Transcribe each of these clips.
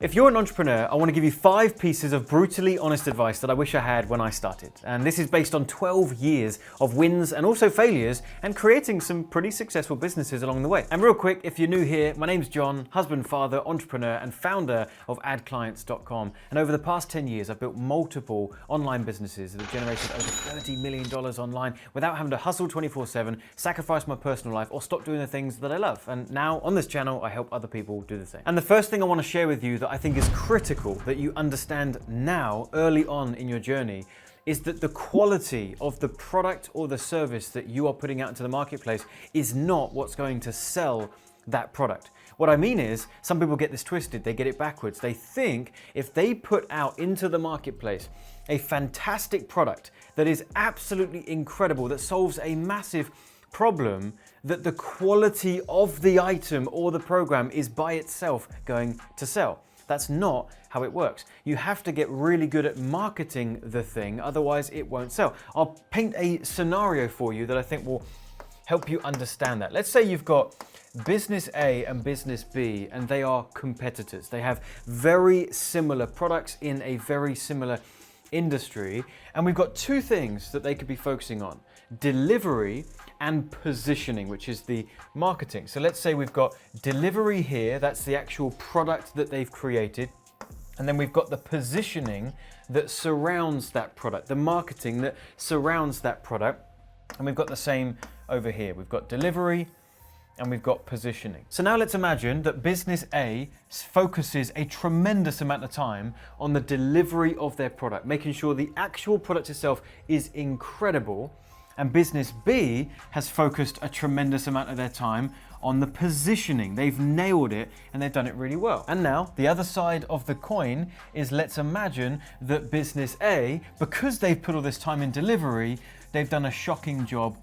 If you're an entrepreneur, I want to give you 5 pieces of brutally honest advice that I wish I had when I started. And this is based on 12 years of wins and also failures and creating some pretty successful businesses along the way. And real quick, if you're new here, my name's John, husband, father, entrepreneur, and founder of AdClients.com. And over the past 10 years, I've built multiple online businesses that have generated over $30 million online without having to hustle 24/7, sacrifice my personal life, or stop doing the things that I love. And now on this channel, I help other people do the same. And the first thing I want to share with you that I think is critical that you understand now, early on in your journey, is that the quality of the product or the service that you are putting out into the marketplace is not what's going to sell that product. What I mean is, some people get this twisted, they get it backwards. They think if they put out into the marketplace a fantastic product that is absolutely incredible, that solves a massive problem, that the quality of the item or the program is by itself going to sell. That's not how it works. You have to get really good at marketing the thing, otherwise it won't sell. I'll paint a scenario for you that I think will help you understand that. Let's say you've got business A and business B, and they are competitors. They have very similar products in a very similar industry, and we've got 2 things that they could be focusing on: delivery and positioning, which is the marketing. So let's say we've got delivery here, that's the actual product that they've created, and then we've got the positioning that surrounds that product, the marketing that surrounds that product, and we've got the same over here. We've got delivery and we've got positioning. So now let's imagine that business A focuses a tremendous amount of time on the delivery of their product, making sure the actual product itself is incredible, and business B has focused a tremendous amount of their time on the positioning. They've nailed it and they've done it really well. And now the other side of the coin is, let's imagine that business A, because they've put all this time in delivery, they've done a shocking job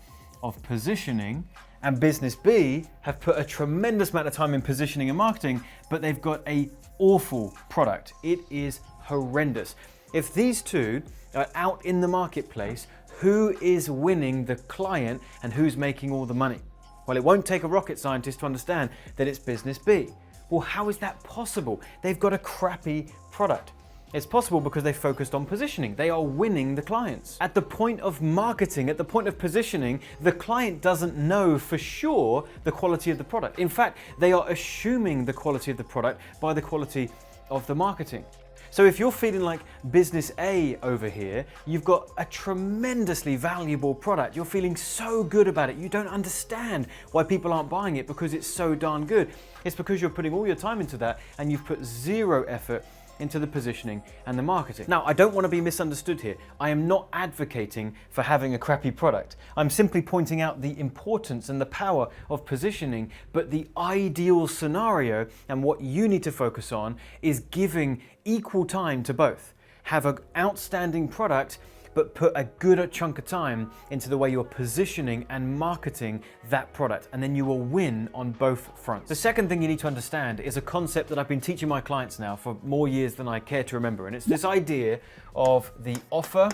of positioning, and business B have put a tremendous amount of time in positioning and marketing, but they've got an awful product. It is horrendous. If these 2 are out in the marketplace, who is winning the client and who's making all the money? Well, it won't take a rocket scientist to understand that it's business B. Well, how is that possible? They've got a crappy product. It's possible because they focused on positioning. They are winning the clients. At the point of marketing, at the point of positioning, the client doesn't know for sure the quality of the product. In fact, they are assuming the quality of the product by the quality of the marketing. So if you're feeling like business A over here, you've got a tremendously valuable product. You're feeling so good about it. You don't understand why people aren't buying it because it's so darn good. It's because you're putting all your time into that and you've put 0 effort into the positioning and the marketing. Now, I don't want to be misunderstood here. I am not advocating for having a crappy product. I'm simply pointing out the importance and the power of positioning, but the ideal scenario and what you need to focus on is giving equal time to both. Have an outstanding product, but put a good chunk of time into the way you're positioning and marketing that product, and then you will win on both fronts. The second thing you need to understand is a concept that I've been teaching my clients now for more years than I care to remember, and it's this idea of the offer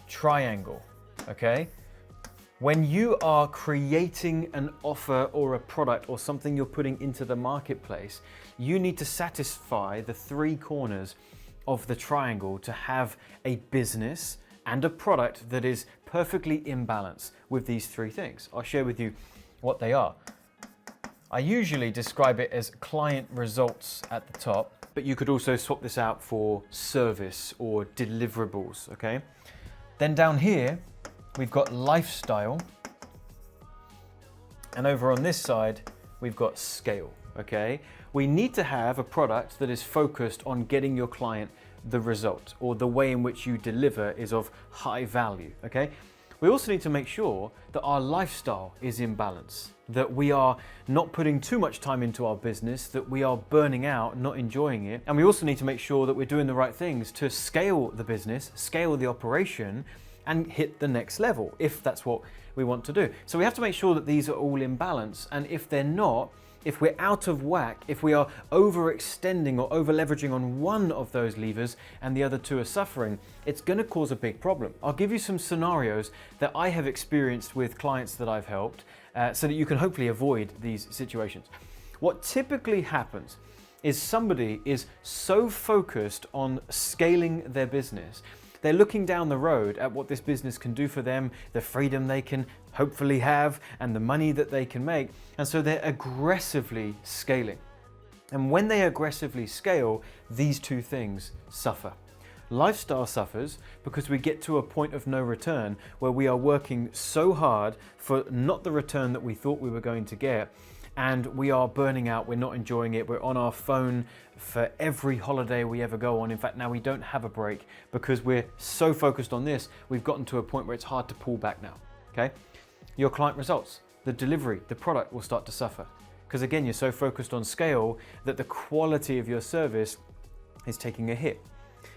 triangle, okay? When you are creating an offer or a product or something you're putting into the marketplace, you need to satisfy the 3 corners of the triangle to have a business and a product that is perfectly in balance with these 3 things. I'll share with you what they are. I usually describe it as client results at the top, but you could also swap this out for service or deliverables, okay? Then down here, we've got lifestyle, and over on this side, we've got scale, okay? We need to have a product that is focused on getting your client the result, or the way in which you deliver is of high value, okay? We also need to make sure that our lifestyle is in balance, that we are not putting too much time into our business, that we are burning out, not enjoying it. And we also need to make sure that we're doing the right things to scale the business, scale the operation, and hit the next level, if that's what we want to do. So we have to make sure that these are all in balance, and if they're not, if we're out of whack, if we are overextending or over leveraging on one of those levers and the other 2 are suffering, it's going to cause a big problem. I'll give you some scenarios that I have experienced with clients that I've helped so that you can hopefully avoid these situations. What typically happens is somebody is so focused on scaling their business. They're looking down the road at what this business can do for them, the freedom they can hopefully have, and the money that they can make. And so they're aggressively scaling. And when they aggressively scale, these two things suffer. Lifestyle suffers because we get to a point of no return where we are working so hard for not the return that we thought we were going to get, and we are burning out, we're not enjoying it, we're on our phone for every holiday we ever go on. In fact, now we don't have a break because we're so focused on this, we've gotten to a point where it's hard to pull back now, okay? Your client results, the delivery, the product will start to suffer. Because again, you're so focused on scale that the quality of your service is taking a hit.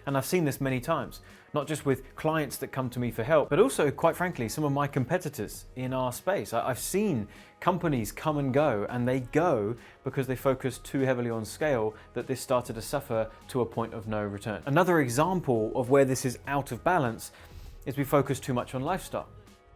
And I've seen this many times, not just with clients that come to me for help, but also, quite frankly, some of my competitors in our space. I've seen companies come and go, and they go because they focus too heavily on scale that this started to suffer to a point of no return. Another example of where this is out of balance is we focus too much on lifestyle.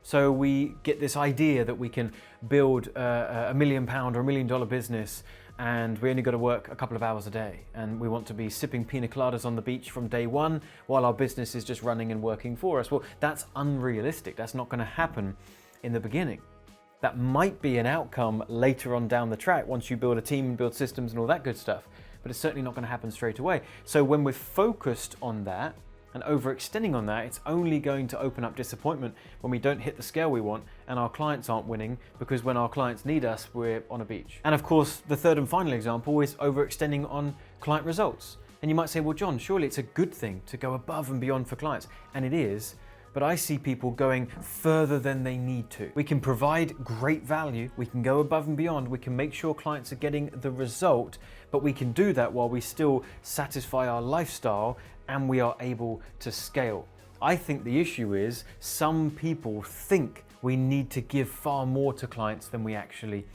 So we get this idea that we can build a £1 million or $1 million business, and we only got to work a couple of hours a day, and we want to be sipping pina coladas on the beach from day one while our business is just running and working for us. Well, that's unrealistic. That's not going to happen in the beginning. That might be an outcome later on down the track once you build a team and build systems and all that good stuff, but it's certainly not going to happen straight away. So when we're focused on that and overextending on that, it's only going to open up disappointment when we don't hit the scale we want and our clients aren't winning, because when our clients need us, we're on a beach. And of course, the third and final example is overextending on client results. And you might say, well, John, surely it's a good thing to go above and beyond for clients. And it is, but I see people going further than they need to. We can provide great value, we can go above and beyond, we can make sure clients are getting the result, but we can do that while we still satisfy our lifestyle and we are able to scale. I think the issue is some people think we need to give far more to clients than we actually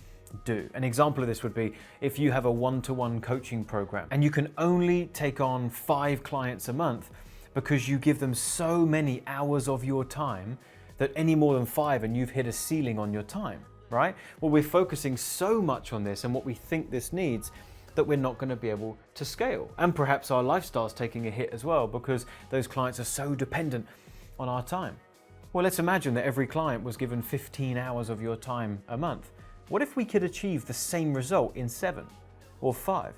do. An example of this would be if you have a one-to-one coaching program and you can only take on 5 clients a month because you give them so many hours of your time that any more than 5 and you've hit a ceiling on your time, right? Well, we're focusing so much on this and what we think this needs that we're not going to be able to scale. And perhaps our lifestyle's taking a hit as well because those clients are so dependent on our time. Well, let's imagine that every client was given 15 hours of your time a month. What if we could achieve the same result in 7 or 5?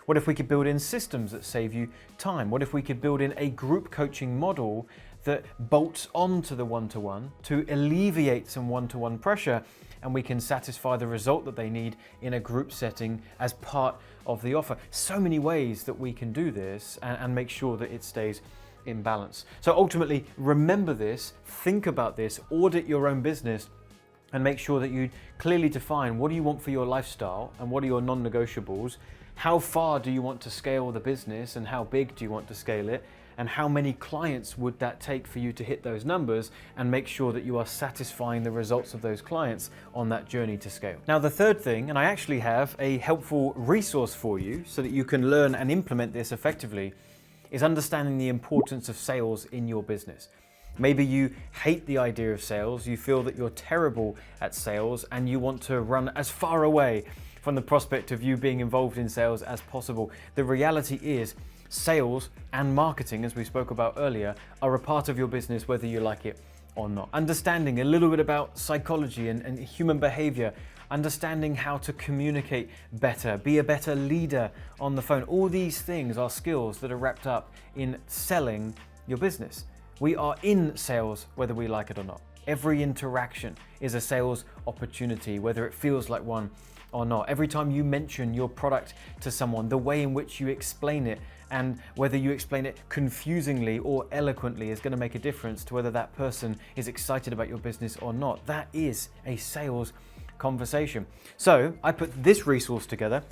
What if we could build in systems that save you time? What if we could build in a group coaching model that bolts onto the one-to-one to alleviate some one-to-one pressure, and we can satisfy the result that they need in a group setting as part of the offer? So many ways that we can do this and make sure that it stays in balance. So ultimately, remember this, think about this, audit your own business, and make sure that you clearly define what do you want for your lifestyle and what are your non-negotiables. How far do you want to scale the business and how big do you want to scale it? And how many clients would that take for you to hit those numbers, and make sure that you are satisfying the results of those clients on that journey to scale. Now, the third thing, and I actually have a helpful resource for you so that you can learn and implement this effectively, is understanding the importance of sales in your business. Maybe you hate the idea of sales, you feel that you're terrible at sales, and you want to run as far away from the prospect of you being involved in sales as possible. The reality is, sales and marketing, as we spoke about earlier, are a part of your business whether you like it or not. Understanding a little bit about psychology and human behavior, understanding how to communicate better, be a better leader on the phone. All these things are skills that are wrapped up in selling your business. We are in sales whether we like it or not. Every interaction is a sales opportunity, whether it feels like one or not. Every time you mention your product to someone, the way in which you explain it, and whether you explain it confusingly or eloquently, is going to make a difference to whether that person is excited about your business or not. That is a sales conversation. So I put this resource together,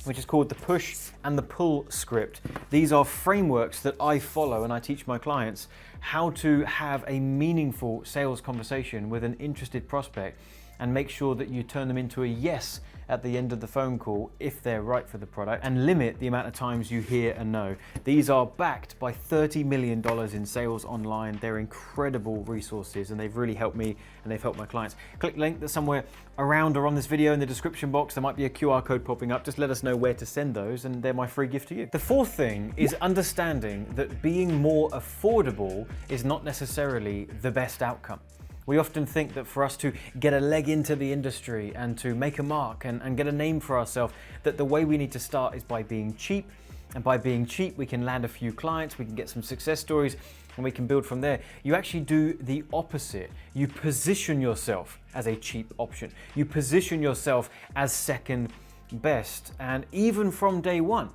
which is called the push and the pull script. These are frameworks that I follow and I teach my clients how to have a meaningful sales conversation with an interested prospect and make sure that you turn them into a yes at the end of the phone call if they're right for the product, and limit the amount of times you hear a no. These are backed by $30 million in sales online. They're incredible resources and they've really helped me and they've helped my clients. Click the link that's somewhere around or on this video in the description box. There might be a QR code popping up. Just let us know where to send those and they're my free gift to you. The fourth thing is understanding that being more affordable is not necessarily the best outcome. We often think that for us to get a leg into the industry and to make a mark and get a name for ourselves, that the way we need to start is by being cheap. And by being cheap, we can land a few clients, we can get some success stories, and we can build from there. You actually do the opposite. You position yourself as a cheap option. You position yourself as second best. And even from day one,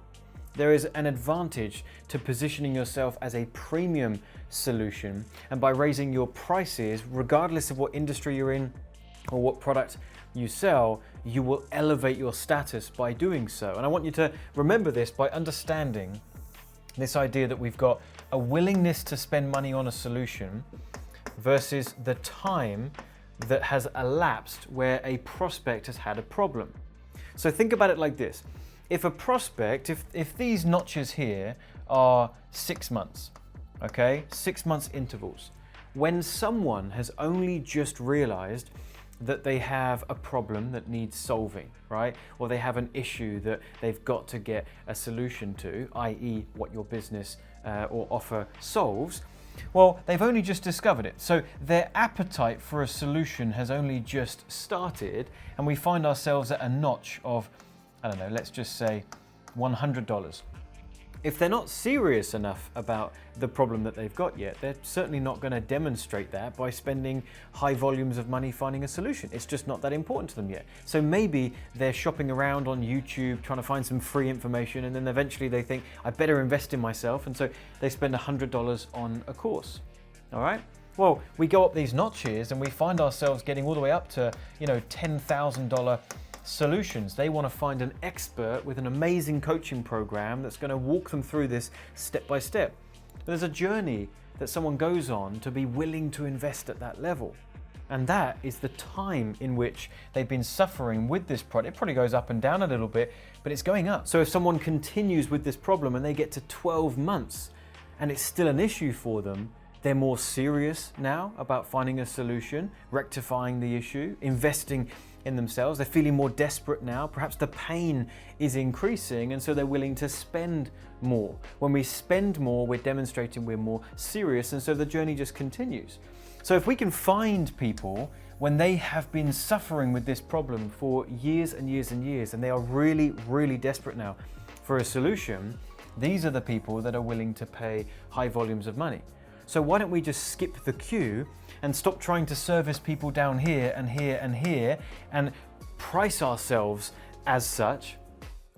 there is an advantage to positioning yourself as a premium solution, and by raising your prices, regardless of what industry you're in or what product you sell, you will elevate your status by doing so. And I want you to remember this by understanding this idea that we've got a willingness to spend money on a solution versus the time that has elapsed where a prospect has had a problem. So think about it like this. If a prospect, if these notches here are 6 months, okay, 6 months intervals, when someone has only just realized that they have a problem that needs solving, right? Or they have an issue that they've got to get a solution to, i.e. what your business or offer solves, well, they've only just discovered it. So their appetite for a solution has only just started, and we find ourselves at a notch of, I don't know, let's just say $100. If they're not serious enough about the problem that they've got yet, they're certainly not going to demonstrate that by spending high volumes of money finding a solution. It's just not that important to them yet. So maybe they're shopping around on YouTube trying to find some free information, and then eventually they think, I better invest in myself, and so they spend $100 on a course. All right? Well, we go up these notches and we find ourselves getting all the way up to, $10,000 solutions. They want to find an expert with an amazing coaching program that's going to walk them through this step by step. There's a journey that someone goes on to be willing to invest at that level. And that is the time in which they've been suffering with this product. It probably goes up and down a little bit, but it's going up. So if someone continues with this problem and they get to 12 months and it's still an issue for them, they're more serious now about finding a solution, rectifying the issue, investing in themselves. They're feeling more desperate now. Perhaps the pain is increasing, and so they're willing to spend more. When we spend more, we're demonstrating we're more serious, and so the journey just continues. So if we can find people when they have been suffering with this problem for years and years and years, and they are really, really desperate now for a solution, these are the people that are willing to pay high volumes of money. So why don't we just skip the queue and stop trying to service people down here and here and here and price ourselves as such?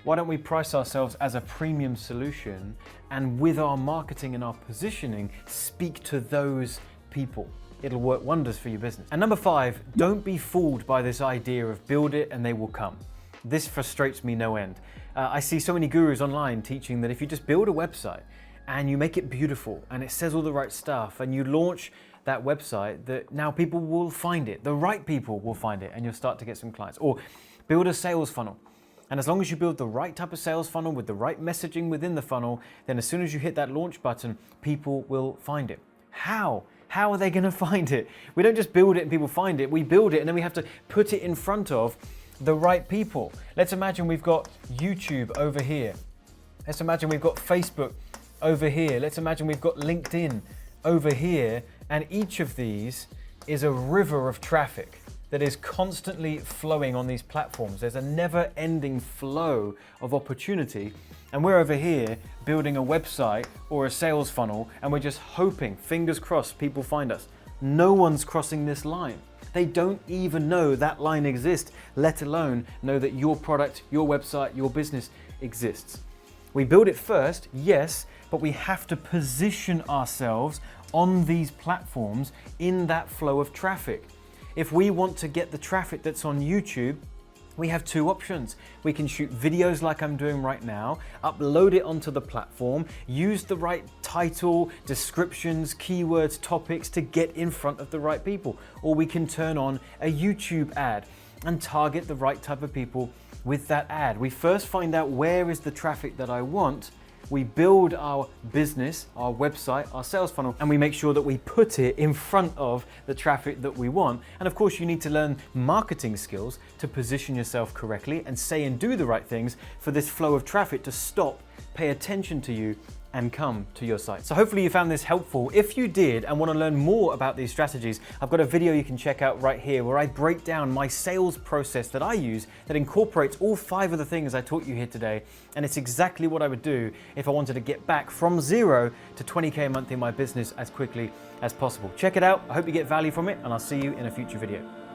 Why don't we price ourselves as a premium solution, and with our marketing and our positioning, speak to those people? It'll work wonders for your business. And number 5, don't be fooled by this idea of build it and they will come. This frustrates me no end. I see so many gurus online teaching that if you just build a website and you make it beautiful and it says all the right stuff and you launch that website, that now people will find it. The right people will find it and you'll start to get some clients. Or build a sales funnel. And as long as you build the right type of sales funnel with the right messaging within the funnel, then as soon as you hit that launch button, people will find it. How? How are they going to find it? We don't just build it and people find it. We build it and then we have to put it in front of the right people. Let's imagine we've got YouTube over here. Let's imagine we've got Facebook over here. Let's imagine we've got LinkedIn over here, and each of these is a river of traffic that is constantly flowing on these platforms. There's a never-ending flow of opportunity, and we're over here building a website or a sales funnel, and we're just hoping, fingers crossed, people find us. No one's crossing this line. They don't even know that line exists, let alone know that your product, your website, your business exists. We build it first, yes, but we have to position ourselves on these platforms in that flow of traffic. If we want to get the traffic that's on YouTube we have two options. We can shoot videos like I'm doing right now, upload it onto the platform, use the right title, descriptions, keywords, topics to get in front of the right people. Or we can turn on a YouTube ad and target the right type of people with that ad. We first find out where is the traffic that I want. We build our business, our website, our sales funnel, and we make sure that we put it in front of the traffic that we want. And of course, you need to learn marketing skills to position yourself correctly and say and do the right things for this flow of traffic to stop, pay attention to you, and come to your site. So hopefully you found this helpful. If you did and want to learn more about these strategies, I've got a video you can check out right here where I break down my sales process that I use that incorporates all 5 of the things I taught you here today. And it's exactly what I would do if I wanted to get back from 0 to 20K a month in my business as quickly as possible. Check it out. I hope you get value from it, and I'll see you in a future video.